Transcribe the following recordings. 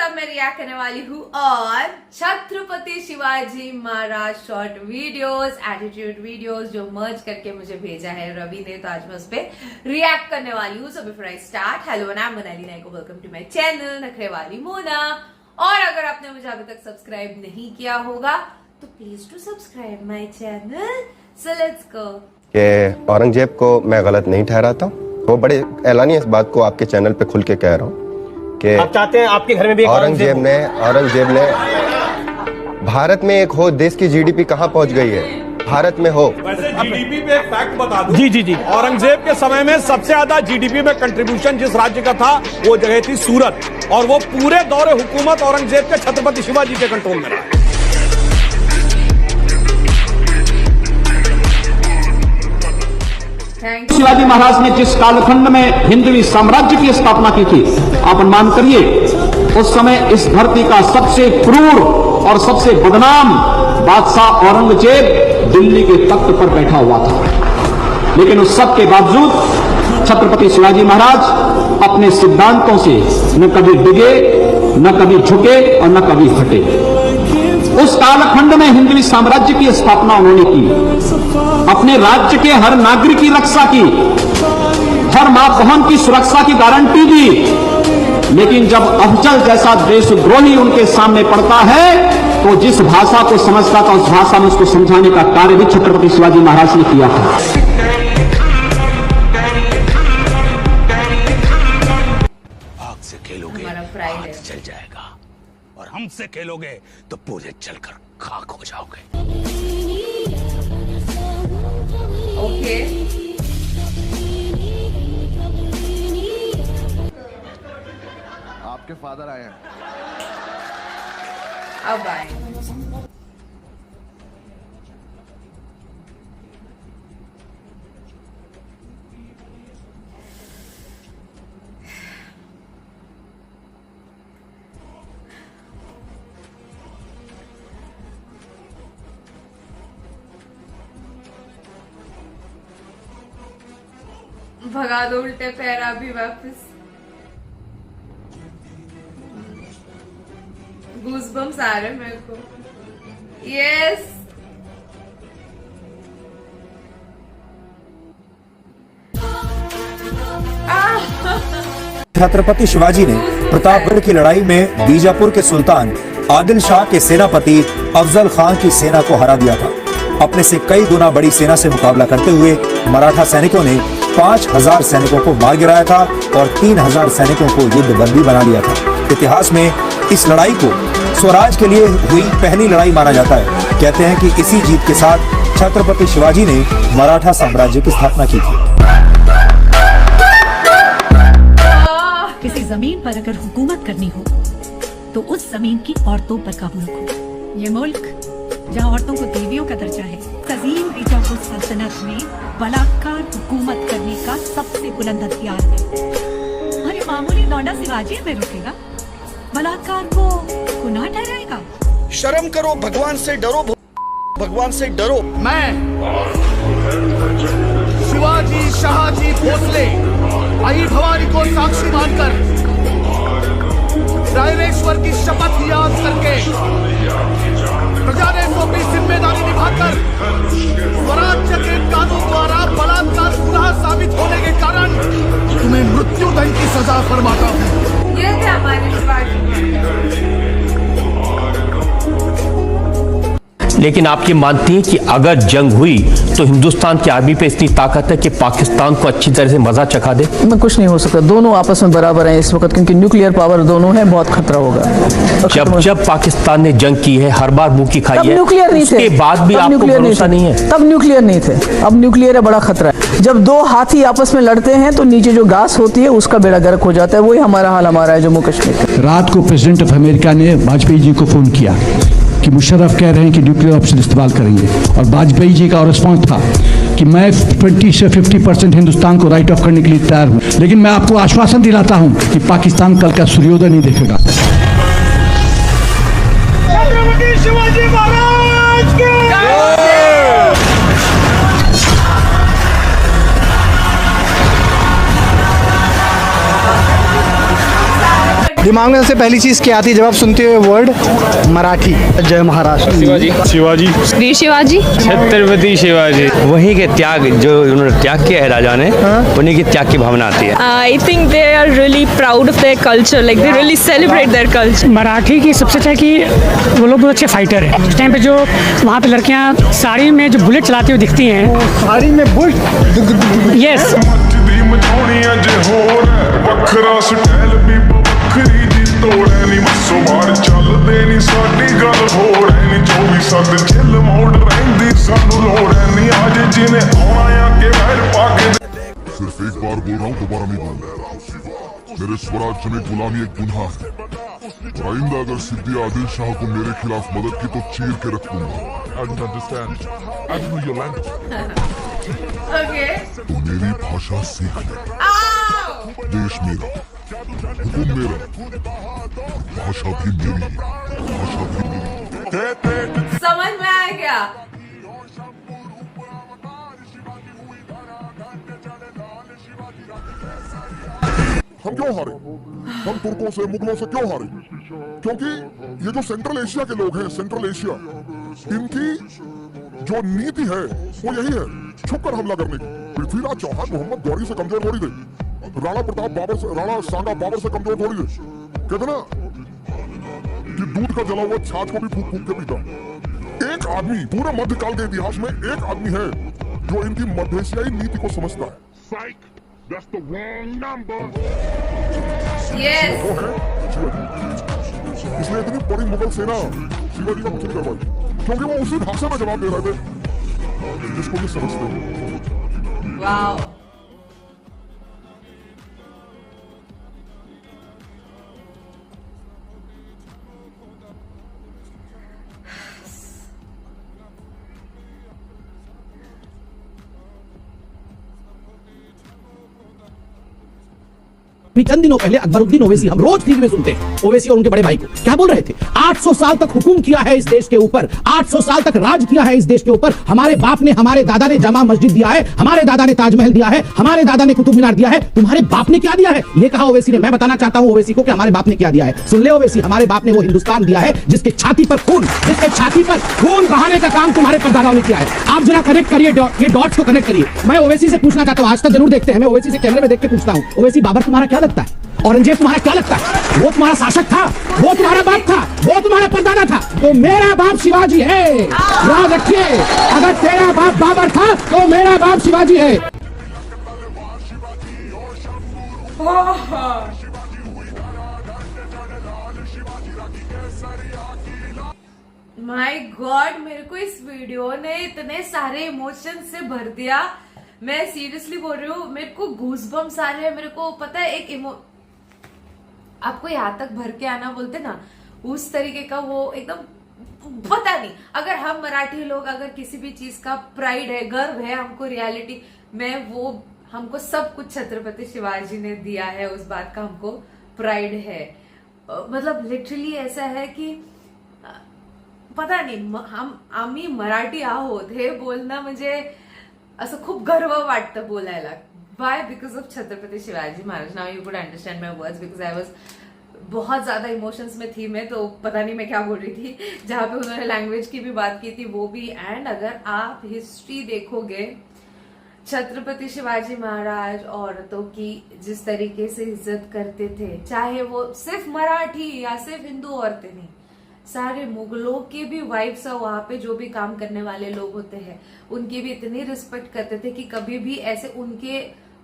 अब मैं रिएक्ट करने वाली हूँ और Chhatrapati Shivaji Maharaj short videos, attitude videos जो मर्ज करके मुझे भेजा है रवि ने, तो आज मैं उस पर रिएक्ट करने वाली हूँ। So before I start, hello I am Monali Nayak, welcome to my channel नखरे वाली मोना। और अगर आपने मुझे अभी तक सब्सक्राइब नहीं किया होगा तो please to subscribe my channel. So let's go. कि औरंगजेब को मैं गलत नहीं ठहराता, वो बड़े एलानी इस बात को आपके चैनल पे खुल के कह रहा हूँ कि आप चाहते हैं आपके घर में भी औरंगजेब ने भारत में एक हो, देश की जीडीपी कहाँ पहुँच गई है, भारत में हो। वैसे जीडीपी पे एक फैक्ट बता दूं। जी औरंगजेब के समय में सबसे ज्यादा जीडीपी में कंट्रीब्यूशन जिस राज्य का था वो जगह थी सूरत, और वो पूरे दौरे हुकूमत औरंगजेब के छत्रपति शिवाजी के कंट्रोल में रहा। शिवाजी महाराज ने जिस कालखंड में हिंदवी साम्राज्य की स्थापना की थी, आप अनुमान करिए उस समय इस धरती का सबसे क्रूर और सबसे बदनाम बादशाह औरंगजेब दिल्ली के तख्त पर बैठा हुआ था। लेकिन उस सब के बावजूद छत्रपति शिवाजी महाराज अपने सिद्धांतों से न कभी डिगे, न कभी झुके और न कभी हटे। उस कालखंड में हिंदवी साम्राज्य की स्थापना उन्होंने की, अपने राज्य के हर नागरिक की रक्षा की, हर मां बहन की सुरक्षा की गारंटी दी। लेकिन जब अफजल जैसा देशद्रोही उनके सामने पड़ता है तो जिस भाषा को समझता था उस भाषा में उसको समझाने का कार्य भी छत्रपति शिवाजी महाराज ने किया था। आग से खेलोगे हाथ जल जाएगा, और हमसे खेलोगे तो पूरे जलकर खाक हो जाओगे। ओके आपके फादर आए हैं। अब आए। भगा दो उल्टे पैर अभी वापस। गूज़बम्स आ रहे हैं मेरे को। यस छत्रपति शिवाजी ने प्रतापगढ़ की लड़ाई में बीजापुर के सुल्तान आदिल शाह के सेनापति अफजल खान की सेना को हरा दिया था। अपने से कई गुना बड़ी सेना से मुकाबला करते हुए मराठा सैनिकों ने 5000 सैनिकों को मार गिराया था और 3000 सैनिकों को युद्धबंदी बना लिया था। इतिहास में इस लड़ाई को स्वराज के लिए हुई पहली लड़ाई माना जाता है। कहते हैं कि इसी जीत के साथ छत्रपति शिवाजी ने मराठा साम्राज्य की स्थापना की थी। किसी जमीन पर अगर हुकूमत करनी हो तो उस जमीन की औरतों पर काबू रखो। ये मुल्क जहाँ औरतों को देवियों का दर्जा है, कदीम बीजापुर सल्तनत में बलात्कार हुकूमत करने का सबसे बुलंद हथियार है। और ये मामूली लौंडा शिवाजी में रुकेगा, बलात्कार को गुनाह ठहराएगा? शर्म करो, भगवान से डरो, भगवान से डरो। मैं शिवाजी शाहजी भोसले आई भवानी को साक्षी मानकर रायरेश्वर की शपथ याद करके प्रजा ने सौंपी जिम्मेदारी निभाकर स्वराज्य के कानून द्वारा बलात्कार गुनाह साबित होने के कारण तुम्हें मृत्युदंड की सजा फरमाता हूँ। ये थे हमारे शिवाजी। लेकिन आप ये मानती हैं कि अगर जंग हुई तो हिंदुस्तान की आर्मी पे इतनी ताकत है कि पाकिस्तान को अच्छी तरह से मजा चखा दे? में कुछ नहीं हो सकता, दोनों आपस में बराबर हैं इस वक्त, क्योंकि न्यूक्लियर पावर दोनों है, बहुत खतरा होगा। जब पाकिस्तान ने जंग की है, हर बार मुंह की खाई है, न्यूक्लियर नहीं थे, उसके बाद भी आपको भरोसा नहीं है? तब न्यूक्लियर नहीं थे, अब न्यूक्लियर है, बड़ा खतरा है। जब दो हाथी आपस में लड़ते हैं तो नीचे जो घास होती है उसका बेड़ा गर्क हो जाता है। वही हमारा हाल हमारा है जम्मू कश्मीर। रात को प्रेसिडेंट ऑफ अमेरिका ने वाजपेयी जी को फोन किया कि मुशर्रफ कह रहे हैं कि न्यूक्लियर ऑप्शन इस्तेमाल करेंगे, और वाजपेयी जी का रिस्पॉन्स था कि मैं 20 से 50% हिंदुस्तान को राइट ऑफ करने के लिए तैयार हूं, लेकिन मैं आपको आश्वासन दिलाता हूं कि पाकिस्तान कल का सूर्योदय नहीं देखेगा। शिवाजी महाराज के दिमाग में सबसे पहली चीज क्या आती है जब आप सुनते हो वर्ड मराठी? जय महाराष्ट्र। शिवाजी। वीर शिवाजी। छत्रपति शिवाजी। वही के त्याग, जो उन्होंने त्याग किया है राजा ने, उन्हीं की त्याग की भावना आती है। I think they are really proud of their culture, like they really celebrate their culture. Marathi की सबसे अच्छा है कि वो लोग बहुत अच्छे फाइटर हैं। उस टाइम पे जो वहाँ पे लड़कियाँ साड़ी में जो बुलेट चलाती हुई दिखती हैं, साड़ी में बुश, यस। सिर्फ एक बार बोल रहा हूँ, दोबारा नहीं बोलूंगा। मेरे स्वराज्य में गुलामी एक गुनाह है। आइंदा अगर सिद्धि आदिल शाह को मेरे खिलाफ मदद की तो चीर के रख दूंगा। तो मेरी भाषा सीख ले। देश मेरा, हुकुम मेरा, भाषा भी मेरी, भाषा भी मेरी। समझ में आया क्या? हम क्यों हारे? हम तुर्कों से, मुगलों से क्यों हारे? क्योंकि ये जो सेंट्रल एशिया के लोग हैं, सेंट्रल एशिया, इनकी जो नीति है वो यही है, छुपकर हमला करने की। पृथ्वीराज चौहान मोहम्मद गौरी से कमजोर थोड़ी थे, राणा प्रताप बाबर से, राणा सांगा बाबर से कमजोर थोड़ी थे। कहते ना कि दूध का जला हुआ छाछ को भी फूक फूक के पीता। एक आदमी पूरे मध्यकाल के इतिहास में एक आदमी है जो इनकी मध्य एशियाई नीति को समझता है। That's the wrong number. Yes. इसलिए इतनी बड़ी मुगल सेना शिवाजी का कुछ नहीं कर पाई, क्योंकि वो उसी भाषा में जवाब दे रहे थे जिसको ये समझते हैं। वाओ। चंद दिनों पहले अकबरुद्दीन ओवैसी, हम रोज टीवी में सुनते हैं ओवैसी और उनके बड़े भाई को, क्या बोल रहे थे? 800 साल तक हुकुम किया है इस देश के ऊपर, 800 साल तक राज किया है इस देश के ऊपर। हमारे बाप ने, हमारे दादा ने जामा मस्जिद दिया है, हमारे दादा ने ताजमहल दिया है, हमारे दादा ने कुतुब मीनार दिया है। तुम्हारे बाप ने क्या दिया है? ये कहा ओवैसी ने। मैं बताना चाहता हूं ओवैसी को कि हमारे बाप ने क्या दिया है। सुन ले ओवैसी, हमारे बाप ने वो हिंदुस्तान दिया है जिसके छाती पर खून बहाने का काम तुम्हारे परदादाओं ने किया है। आप जरा कनेक्ट करिए, ये डॉट्स को कनेक्ट करिए। मैं ओवैसी से पूछना चाहता हूं, आज तक जरूर देखते हैं, मैं ओवैसी से कैमरे में देख के पूछता हूं, ओवैसी बाबर तुम्हारा क्या लगता है? औरंगजेब तुम्हारा क्या लगता है? वो तुम्हारा शासक था, वो तुम्हारा बाप था, वो तुम्हारा परदादा था। तो मेरा बाप शिवाजी है, याद रखिए। अगर तेरा बाप बाबर था तो मेरा बाप शिवाजी है। माय गॉड, मेरे को इस वीडियो ने इतने सारे इमोशन से भर दिया। मैं सीरियसली बोल रही हूँ, मेरे को गूज़बम्स आ रहे हैं। मेरे को पता है, एक आपको यहाँ तक भर के आना बोलते ना, उस तरीके का वो एकदम पता नहीं। अगर हम मराठी लोग, अगर किसी भी चीज का प्राइड है, गर्व है हमको, रियलिटी में, वो हमको सब कुछ छत्रपति शिवाजी ने दिया है, उस बात का हमको प्राइड है। मतलब लिटरली ऐसा है कि पता नहीं, आम्ही मराठी आहोत हे बोलणं म्हणजे असं खूप गर्व वाटतं बोलायला। Why? Because of Chhatrapati Shivaji Maharaj. Now you could understand my words because I was बहुत ज्यादा इमोशंस में थी मैं, तो पता नहीं मैं क्या बोल रही थी। जहां पे उन्होंने लैंग्वेज की भी बात की थी, वो भी। एंड अगर आप हिस्ट्री देखोगे, छत्रपति शिवाजी महाराज औरतों की जिस तरीके से इज्जत करते थे, चाहे वो सिर्फ मराठी या सिर्फ हिंदू औरतें नहीं, सारे मुगलों के भी वाइफ्स और वहां पे जो भी काम करने वाले लोग होते हैं, उनकी भी इतनी रिस्पेक्ट करते थे कि कभी भी ऐसे उनके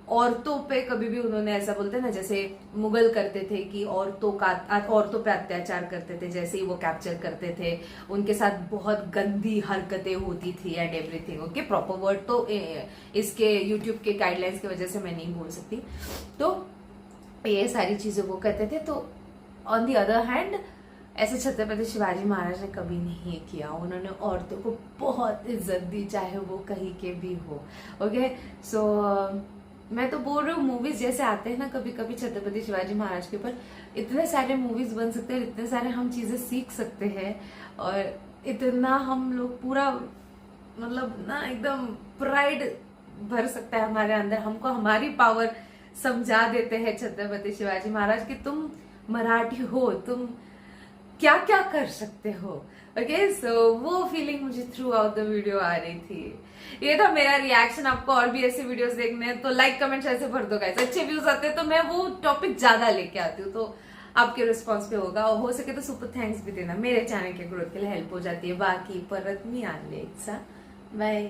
औरतों पे कभी भी उन्होंने ऐसा बोलते ना, जैसे मुगल करते थे कि औरतों पे अत्याचार करते थे, जैसे ही वो कैप्चर करते थे, उनके साथ बहुत गंदी हरकतें होती थी and everything. Okay, proper word तो इसके यूट्यूब के गाइडलाइंस की वजह से मैं नहीं बोल सकती। तो ये सारी चीजें वो करते थे। तो ऑन दी अदर हैंड ऐसे छत्रपति शिवाजी महाराज ने कभी नहीं किया। उन्होंने औरतों को बहुत इज्जत दी, चाहे वो कहीं के भी हो। ओके, सो मैं तो बोल रही हूँ, मूवीज जैसे आते हैं ना कभी कभी छत्रपति शिवाजी महाराज के ऊपर, इतने सारे मूवीज बन सकते हैं, इतने सारे हम चीजें सीख सकते हैं, और इतना हम लोग पूरा मतलब ना एकदम प्राइड भर सकता है हमारे अंदर। हमको हमारी पावर समझा देते हैं छत्रपति शिवाजी महाराज कि तुम मराठी हो, तुम क्या क्या कर सकते हो। ओके, सो वो फीलिंग मुझे थ्रू आउट द वीडियो आ रही थी। ये था मेरा रिएक्शन। आपको और भी ऐसे वीडियोस देखने हैं तो लाइक कमेंट ऐसे भर दो गाइस। अच्छे व्यूज आते हैं तो मैं वो टॉपिक ज्यादा लेके आती हूँ, तो आपके रिस्पॉन्स पे होगा। और हो सके तो सुपर थैंक्स भी देना, मेरे चैनल के ग्रोथ के लिए हेल्प हो जाती है। बाकी परत मी आणले बाय।